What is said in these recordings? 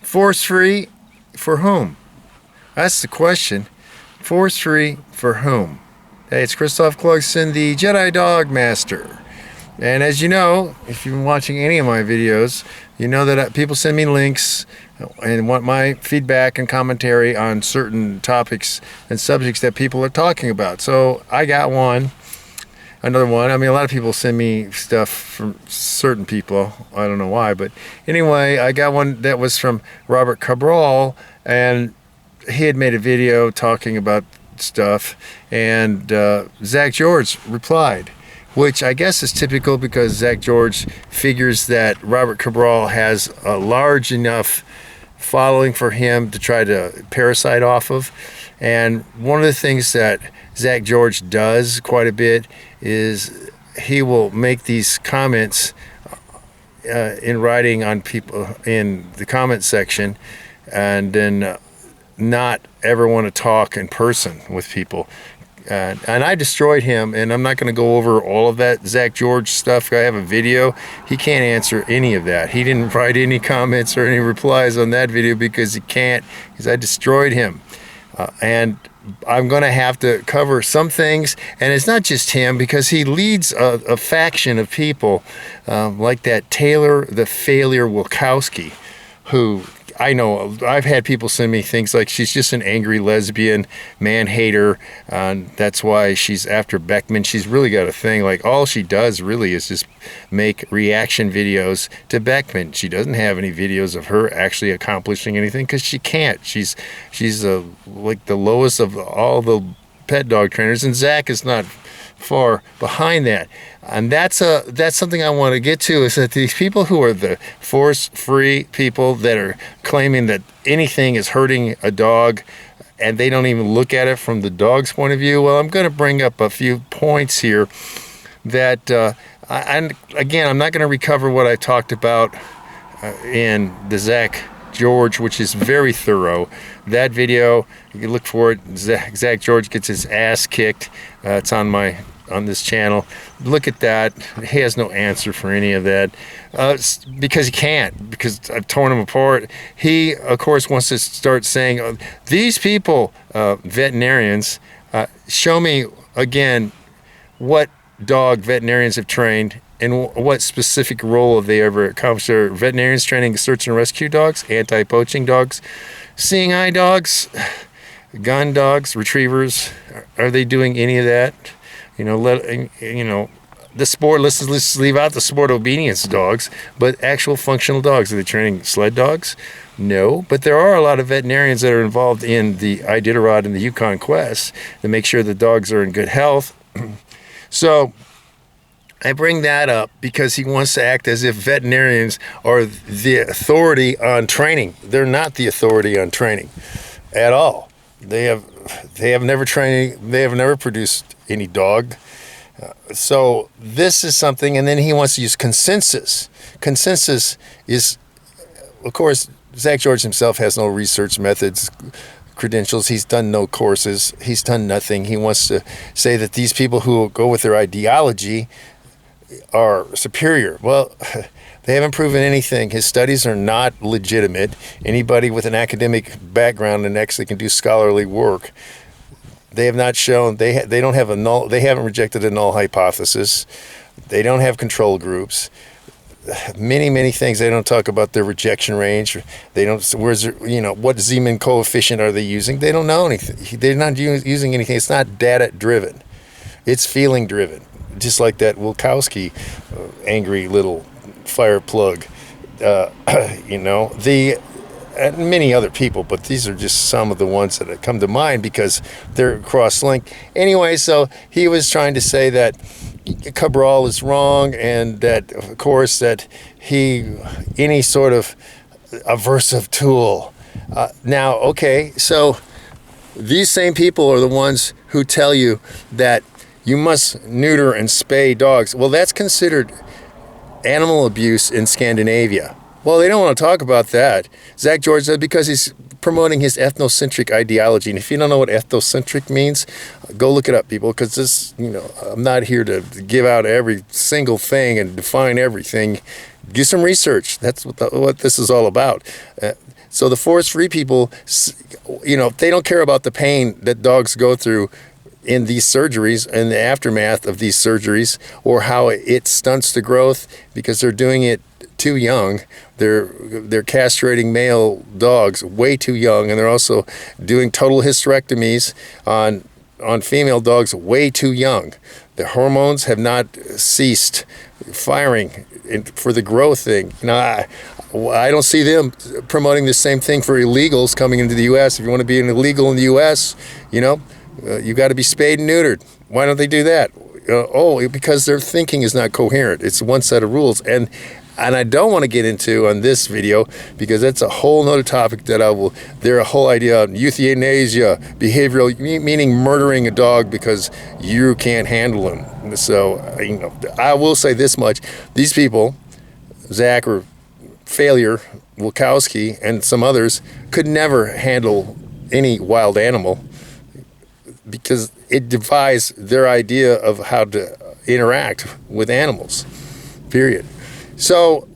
Force-free for whom? That's the question. Force-free for whom? Hey, it's Christophe Clugston, the Jedi Dog Master. And as you know, if you've been watching any of my videos, you know that people send me links and want my feedback and commentary on certain topics and subjects that people are talking about. So I got another one. I mean, a lot of people send me stuff from certain people. I don't know why, but anyway, I got one that was from Robert Cabral, and he had made a video talking about stuff, and Zak George replied, which I guess is typical because Zak George figures that Robert Cabral has a large enough following for him to try to parasite off of. And one of the things that Zak George does quite a bit is he will make these comments in writing on people in the comment section, and then not ever want to talk in person with people. And I destroyed him, and I'm not going to go over all of that Zak George stuff. I have a video. He can't answer any of that. He didn't write any comments or any replies on that video because he can't, because I destroyed him. And I'm going to have to cover some things, and it's not just him, because he leads a faction of people like that Taylor the Failure Wilkowski, who I know I've had people send me things like she's just an angry lesbian, man-hater, and that's why she's after Beckman. She's really got a thing, like all she does really is just make reaction videos to Beckman. She doesn't have any videos of her actually accomplishing anything because she can't. She's like the lowest of all the pet dog trainers, and Zak is not far behind that. And that's something I want to get to, is that these people who are the force-free people that are claiming that anything is hurting a dog and they don't even look at it from the dog's point of view. Well, I'm going to bring up a few points here that, and again, I'm not going to recover what I talked about in the Zak George, which is very thorough. That video, you can look for it. Zak George gets his ass kicked. It's on this channel. Look at that. He has no answer for any of that because he can't, because I've torn him apart. He, of course, wants to start saying, these people, veterinarians, show me again what dog veterinarians have trained and what specific role have they ever accomplished. Are veterinarians training search and rescue dogs, anti-poaching dogs, seeing eye dogs, gun dogs, retrievers? Are they doing any of that? The sport, let's leave out the sport obedience dogs, but actual functional dogs. Are they training sled dogs? No, but there are a lot of veterinarians that are involved in the Iditarod and the Yukon Quest to make sure the dogs are in good health. So I bring that up because he wants to act as if veterinarians are the authority on training. They're not the authority on training at all. They have never trained. They have never produced any dog. So this is something, and then he wants to use consensus. Consensus is, of course, Zak George himself has no research methods, credentials. He's done no courses. He's done nothing. He wants to say that these people who go with their ideology are superior. Well, they haven't proven anything. His studies are not legitimate. Anybody with an academic background and actually can do scholarly work, they have not shown, they don't have a null, they haven't rejected a null hypothesis. They don't have control groups. Many things. They don't talk about their rejection range. They don't, what Zeeman coefficient are they using? They don't know anything. They're not using anything. It's not data driven. It's feeling driven. Just like that Wilkowski, angry little fire plug, and many other people, but these are just some of the ones that have come to mind because they're cross-linked. Anyway, so he was trying to say that Cabral is wrong, and that, of course, that any sort of aversive tool. Now, okay, so these same people are the ones who tell you that you must neuter and spay dogs. Well, that's considered animal abuse in Scandinavia. Well, they don't want to talk about that. Zak George said because he's promoting his ethnocentric ideology. And if you don't know what ethnocentric means, go look it up, people, because this, I'm not here to give out every single thing and define everything. Do some research. That's what this is all about. So the forest-free people, they don't care about the pain that dogs go through in these surgeries and the aftermath of these surgeries, or how it stunts the growth because they're doing it too young. They're castrating male dogs way too young, and they're also doing total hysterectomies on female dogs way too young. The hormones have not ceased firing for the growth thing. I don't see them promoting the same thing for illegals coming into the U.S. If you want to be an illegal in the U.S., you got to be spayed and neutered. Why don't they do that? Because their thinking is not coherent. It's one set of rules. And I don't want to get into on this video because that's a whole nother topic that there's a whole idea of euthanasia, behavioral, meaning murdering a dog because you can't handle him. So, I will say this much. These people, Zach or Failure, Wachowski, and some others could never handle any wild animal because it defies their idea of how to interact with animals, period. So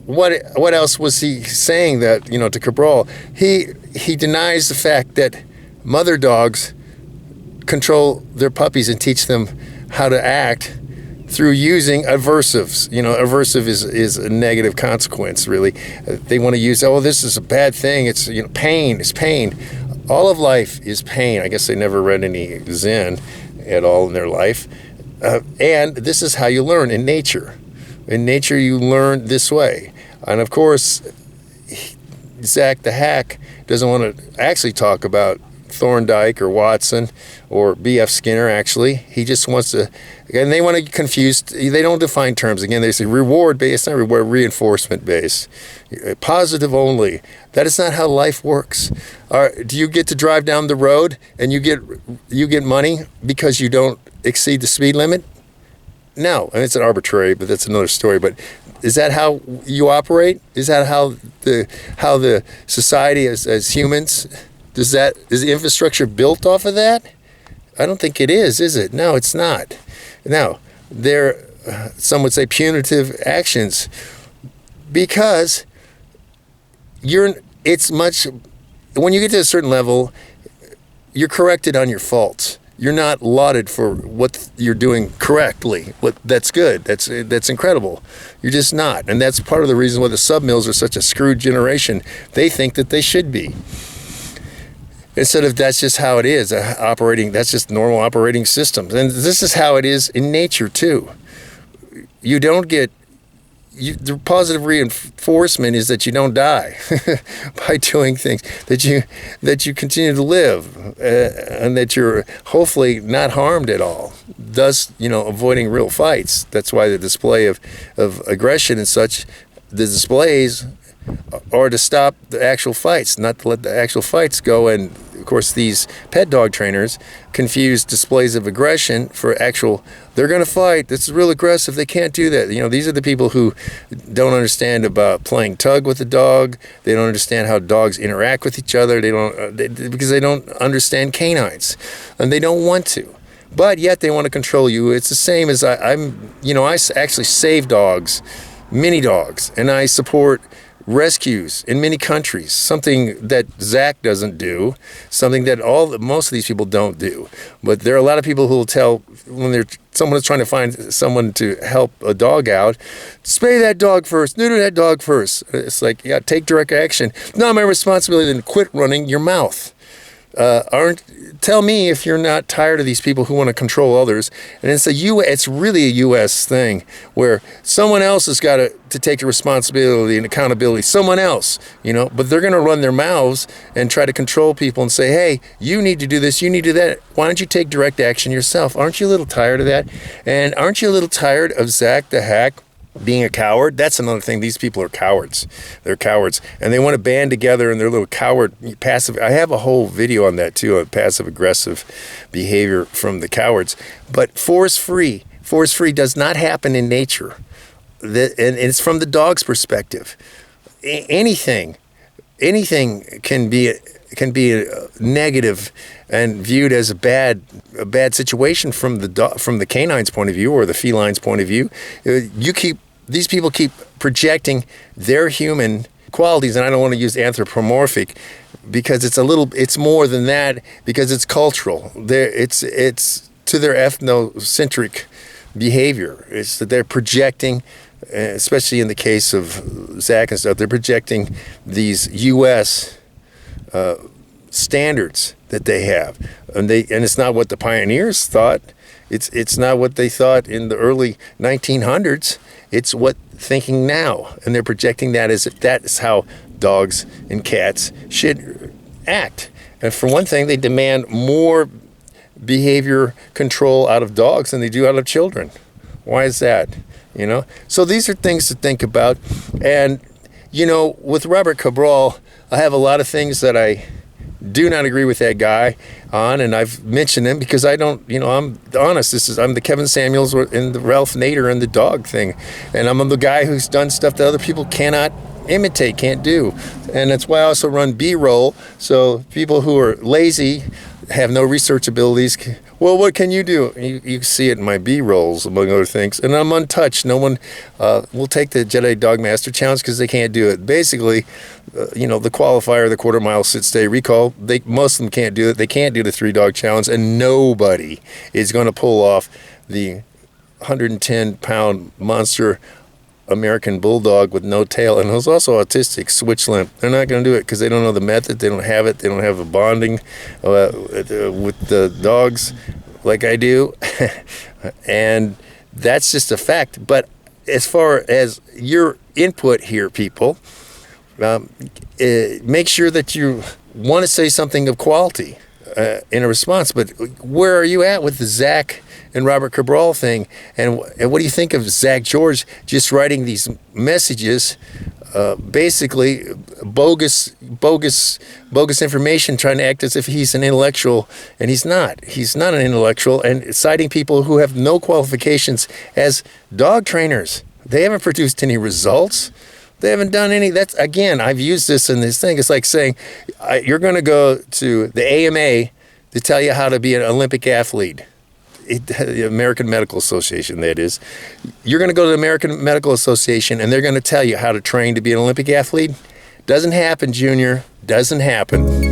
what else was he saying that, to Cabral? He denies the fact that mother dogs control their puppies and teach them how to act through using aversives. Aversive is a negative consequence, really. They want to use, this is a bad thing. It's, pain is pain. All of life is pain. I guess they never read any Zen at all in their life. And this is how you learn in nature. In nature, you learn this way. And of course, Zach the Hack doesn't want to actually talk about Thorndike or Watson or B.F. Skinner, actually. He just wants to, and they want to get confused. They don't define terms. Again, they say reward-based, not reward, reinforcement-based. Positive only. That is not how life works. Do you get to drive down the road and you get money because you don't exceed the speed limit? No, and it's an arbitrary, but that's another story. But is that how you operate? Is that how the society as humans, is the infrastructure built off of that? I don't think it is it? No, it's not. Now, some would say punitive actions because when you get to a certain level, you're corrected on your faults. You're not lauded for what you're doing correctly. That's good. That's incredible. You're just not. And that's part of the reason why the sub-mills are such a screwed generation. They think that they should be. Instead of that's just how it is, that's just normal operating systems. And this is how it is in nature too. You don't get, the positive reinforcement is that you don't die by doing things, that you continue to live, and that you're hopefully not harmed at all, thus avoiding real fights. That's why the display of aggression and such, the displays are to stop the actual fights, not to let the actual fights go. And of course these pet dog trainers confuse displays of aggression for actual, they're going to fight, this is real aggressive, they can't do that. These are the people who don't understand about playing tug with a dog. They don't understand how dogs interact with each other. Because they don't understand canines, and they don't want to, but yet they want to control you. It's the same as I actually save dogs, many dogs, and I support rescues in many countries, something that Zach doesn't do, something that most of these people don't do. But there are a lot of people who will tell when someone is trying to find someone to help a dog out, spay that dog first, neuter that dog first. It's like, yeah, take direct action. Not my responsibility, then quit running your mouth. Tell me if you're not tired of these people who want to control others. And it's really a U.S. thing where someone else has got to take the responsibility and accountability. Someone else, but they're going to run their mouths and try to control people and say, hey, you need to do this, you need to do that. Why don't you take direct action yourself? Aren't you a little tired of that? And aren't you a little tired of Zach the Hack being a coward? That's another thing. These people are cowards. They're cowards. And they want to band together in their little coward passive. I have a whole video on that too, on passive aggressive behavior from the cowards. But force free does not happen in nature. and it's from the dog's perspective. Anything can be negative and viewed as a bad situation from the canine's point of view or the feline's point of view. These people keep projecting their human qualities, and I don't want to use anthropomorphic because it's more than that, because it's cultural. It's to their ethnocentric behavior. It's that they're projecting, especially in the case of Zak and stuff, they're projecting these U.S. Standards that they have, and it's not what the pioneers thought. It's not what they thought in the early 1900s. It's what thinking now, and they're projecting that as if that is how dogs and cats should act. And for one thing, they demand more behavior control out of dogs than they do out of children. Why is that? So these are things to think about. And with Robert Cabral, I have a lot of things that I do not agree with that guy on, and I've mentioned him because I don't, I'm honest. I'm the Kevin Samuels and the Ralph Nader and the dog thing, and I'm the guy who's done stuff that other people cannot imitate, can't do, and that's why I also run B-roll. So people who are lazy, have no research abilities. Well, what can you do? You see it in my B-rolls, among other things. And I'm untouched. No one will take the Jedi Dog Master challenge because they can't do it. Basically, the qualifier, the quarter-mile sit-stay recall, most of them can't do it. They can't do the 3-dog challenge, and nobody is going to pull off the 110-pound monster American bulldog with no tail, and who's also autistic, switch limp. They're not going to do it because they don't know the method. They don't have it. They don't have a bonding with the dogs like I do, and that's just a fact. But as far as your input here, people, make sure that you want to say something of quality in a response. But where are you at with the Zak and Robert Cabral thing, and what do you think of Zak George just writing these messages, basically bogus information, trying to act as if he's an intellectual, and he's not. He's not an intellectual, and citing people who have no qualifications as dog trainers. They haven't produced any results. They haven't done any. That's, again, I've used this in this thing. It's like saying you're going to go to the AMA to tell you how to be an Olympic athlete. The American Medical Association, that is. You're going to go to the American Medical Association, and they're going to tell you how to train to be an Olympic athlete. Doesn't happen, Junior. Doesn't happen.